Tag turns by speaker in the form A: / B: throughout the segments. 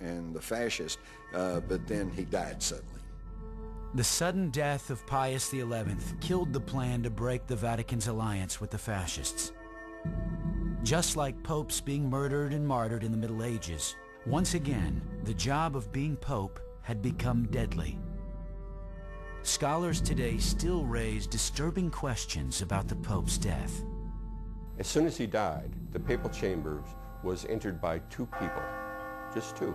A: and the fascists, but then he died suddenly.
B: The sudden death of Pius XI killed the plan to break the Vatican's alliance with the fascists. Just like popes being murdered and martyred in the Middle Ages, once again, the job of being pope had become deadly. Scholars today still raise disturbing questions about the pope's death.
C: As soon as he died, the papal chambers was entered by two people, just two.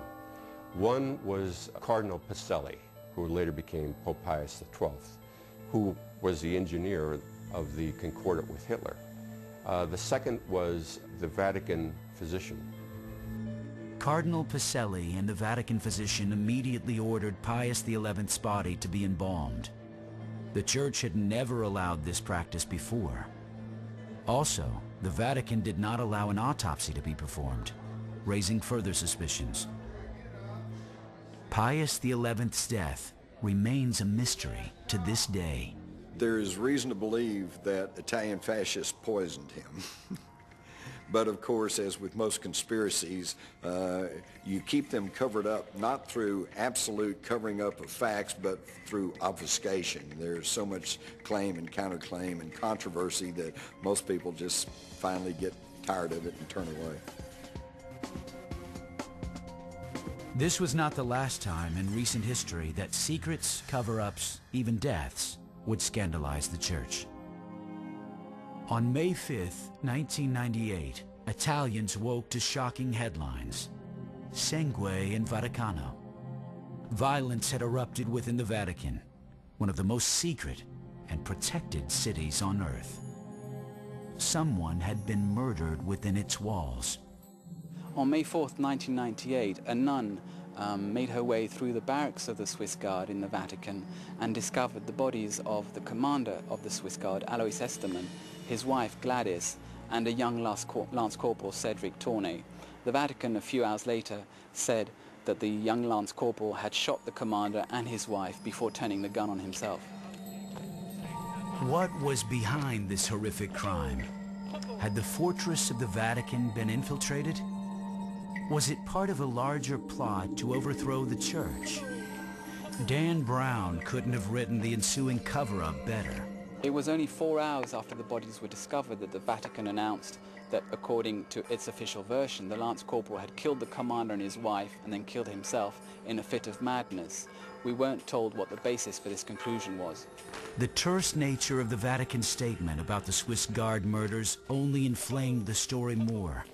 C: One was Cardinal Pacelli, who later became Pope Pius XII, who was the engineer of the Concordat with Hitler. The second was the Vatican physician.
B: Cardinal Pacelli and the Vatican physician immediately ordered Pius XI's body to be embalmed. The Church had never allowed this practice before. Also, the Vatican did not allow an autopsy to be performed, raising further suspicions. Pius XI's death remains a mystery to this day.
A: There is reason to believe that Italian fascists poisoned him. But of course, as with most conspiracies, you keep them covered up not through absolute covering up of facts, but through obfuscation. There's so much claim and counterclaim and controversy that most people just finally get tired of it and turn away.
B: This was not the last time in recent history that secrets, cover-ups, even deaths would scandalize the Church. On May 5th, 1998, Italians woke to shocking headlines. Sangue in Vaticano. Violence had erupted within the Vatican, one of the most secret and protected cities on earth. Someone had been murdered within its walls.
D: On May 4th, 1998, a nun made her way through the barracks of the Swiss Guard in the Vatican and discovered the bodies of the commander of the Swiss Guard, Alois Estermann, his wife Gladys, and a young Lance Corporal, Cedric Tournay. The Vatican, a few hours later, said that the young Lance Corporal had shot the commander and his wife before turning the gun on himself.
B: What was behind this horrific crime? Had the fortress of the Vatican been infiltrated? Was it part of a larger plot to overthrow the Church? Dan Brown couldn't have written the ensuing cover-up better.
D: It was only 4 hours after the bodies were discovered that the Vatican announced that, according to its official version, the Lance Corporal had killed the commander and his wife and then killed himself in a fit of madness. We weren't told what the basis for this conclusion was.
B: The terse nature of the Vatican statement about the Swiss Guard murders only inflamed the story more.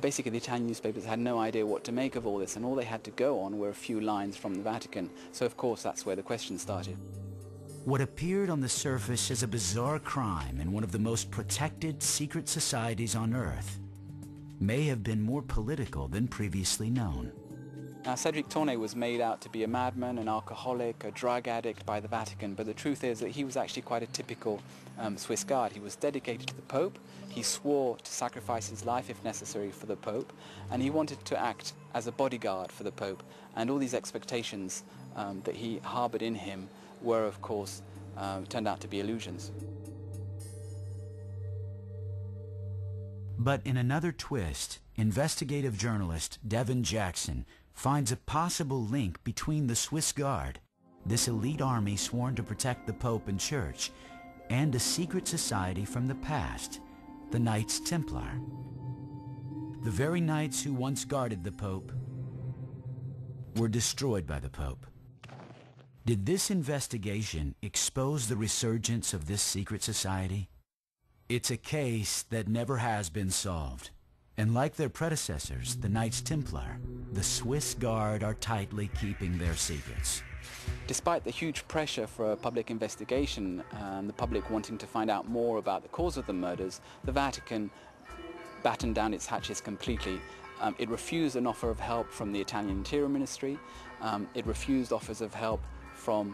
D: Basically, the Italian newspapers had no idea what to make of all this, and all they had to go on were a few lines from the Vatican. So, of course, that's where the question started.
B: What appeared on the surface as a bizarre crime in one of the most protected secret societies on Earth may have been more political than previously known.
D: Now, Cedric Tournay was made out to be a madman, an alcoholic, a drug addict by the Vatican, but the truth is that he was actually quite a typical Swiss Guard. He was dedicated to the Pope, he swore to sacrifice his life if necessary for the Pope, and he wanted to act as a bodyguard for the Pope. And all these expectations that he harbored in him were, of course, turned out to be illusions.
B: But in another twist, investigative journalist Devin Jackson finds a possible link between the Swiss Guard, this elite army sworn to protect the Pope and Church, and a secret society from the past, the Knights Templar. The very knights who once guarded the Pope were destroyed by the Pope. Did this investigation expose the resurgence of this secret society? It's a case that never has been solved. And like their predecessors, the Knights Templar, the Swiss Guard are tightly keeping their secrets.
D: Despite the huge pressure for a public investigation and the public wanting to find out more about the cause of the murders, the Vatican battened down its hatches completely. It refused an offer of help from the Italian Interior Ministry. It refused offers of help from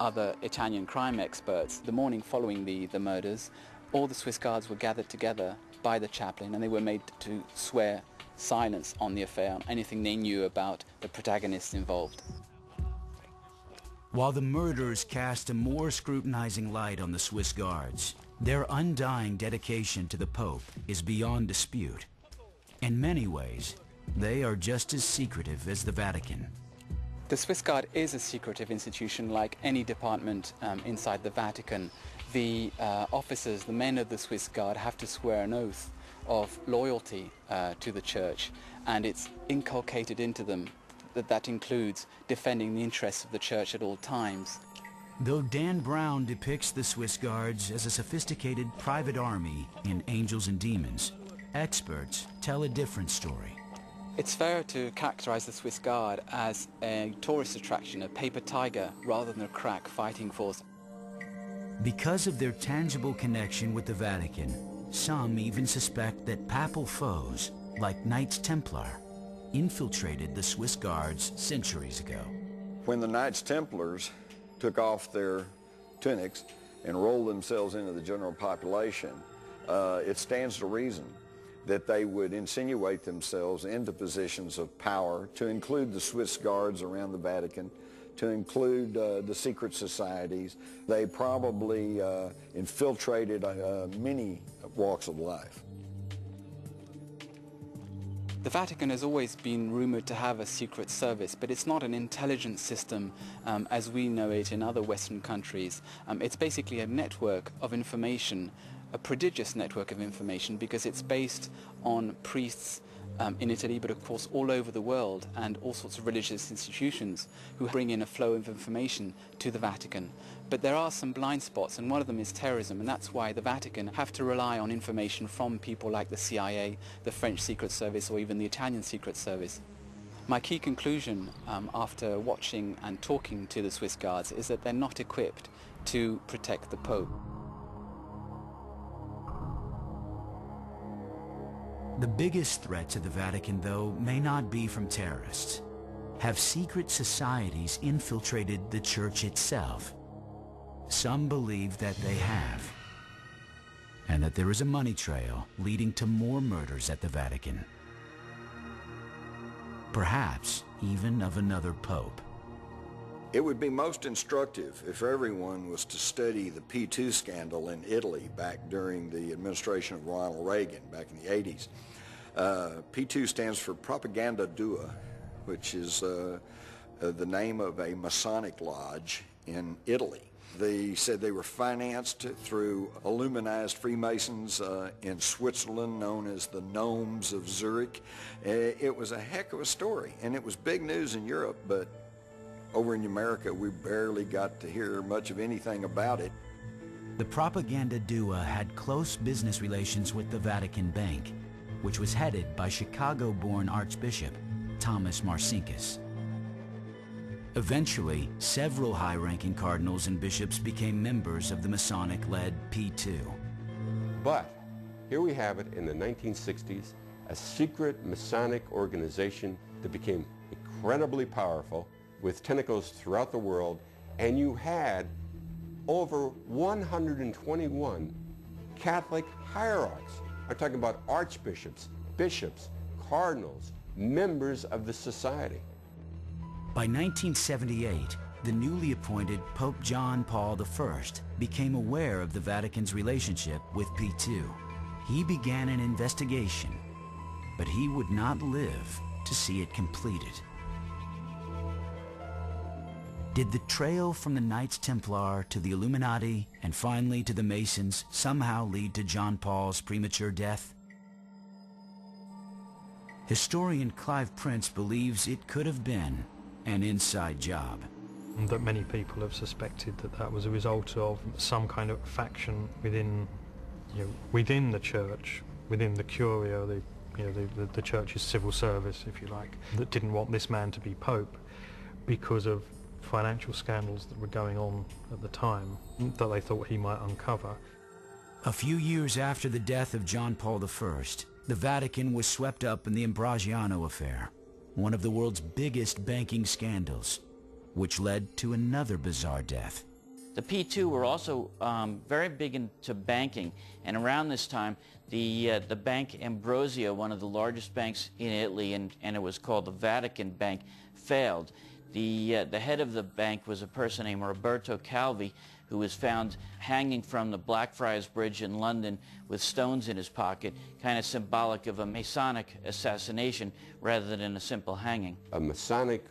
D: other Italian crime experts. The morning following the murders, all the Swiss Guards were gathered together by the chaplain, and they were made to swear silence on the affair, on anything they knew about the protagonists involved.
B: While the murders cast a more scrutinizing light on the Swiss Guards, their undying dedication to the Pope is beyond dispute. In many ways, They are just as secretive as the Vatican.
D: The Swiss Guard is a secretive institution like any department inside the Vatican. The officers, the men of the Swiss Guard, have to swear an oath of loyalty to the Church, and it's inculcated into them that includes defending the interests of the Church at all times.
B: Though Dan Brown depicts the Swiss Guards as a sophisticated private army in Angels and Demons, experts tell a different story.
D: It's fair to characterize the Swiss Guard as a tourist attraction, a paper tiger, rather than a crack fighting force.
B: Because of their tangible connection with the Vatican, some even suspect that papal foes, like Knights Templar, infiltrated the Swiss Guards centuries ago.
A: When the Knights Templars took off their tunics and rolled themselves into the general population, it stands to reason that they would insinuate themselves into positions of power, to include the Swiss Guards around the Vatican, to include the secret societies. They probably infiltrated many walks of life.
D: The Vatican has always been rumored to have a secret service, but it's not an intelligence system as we know it in other Western countries. It's basically a network of information, a prodigious network of information, because it's based on priests in Italy, but of course all over the world, and all sorts of religious institutions who bring in a flow of information to the Vatican. But there are some blind spots, and one of them is terrorism, and that's why the Vatican have to rely on information from people like the CIA, the French Secret Service, or even the Italian Secret Service. My key conclusion after watching and talking to the Swiss Guards is that they're not equipped to protect the Pope.
B: The biggest threat to the Vatican, though, may not be from terrorists. Have secret societies infiltrated the Church itself? Some believe that they have, and that there is a money trail leading to more murders at the Vatican. Perhaps even of another pope.
A: It would be most instructive if everyone was to study the P2 scandal in Italy back during the administration of Ronald Reagan back in the 80s. P2 stands for Propaganda Dua, which is the name of a Masonic lodge in Italy. They said they were financed through Illuminized Freemasons in Switzerland, known as the Gnomes of Zurich. It was a heck of a story, and it was big news in Europe, but over in America, we barely got to hear much of anything about it.
B: The Propaganda Dua had close business relations with the Vatican Bank, which was headed by Chicago-born Archbishop Thomas Marcinkus. Eventually, several high-ranking cardinals and bishops became members of the Masonic-led P2.
C: But here we have it in the 1960s, a secret Masonic organization that became incredibly powerful with tentacles throughout the world, and you had over 121 Catholic hierarchs. I'm talking about archbishops, bishops, cardinals, members of the society.
B: By 1978, the newly appointed Pope John Paul I became aware of the Vatican's relationship with P2. He began an investigation, but he would not live to see it completed. Did the trail from the Knights Templar to the Illuminati and finally to the Masons somehow lead to John Paul's premature death? Historian Clive Prince believes it could have been an inside job.
E: That many people have suspected that that was a result of some kind of faction within, within the church, within the Curia, the church's civil service, if you like, that didn't want this man to be pope because of financial scandals that were going on at the time that they thought he might uncover.
B: A few years after the death of John Paul I, the Vatican was swept up in the Ambrosiano affair, one of the world's biggest banking scandals, which led to another bizarre death.
F: The P2 were also very big into banking, and around this time, the bank Ambrosio, one of the largest banks in Italy, and it was called the Vatican Bank, failed. The head of the bank was a person named Roberto Calvi, who was found hanging from the Blackfriars Bridge in London with stones in his pocket, kind of symbolic of a Masonic assassination rather than a simple hanging.
C: A Masonic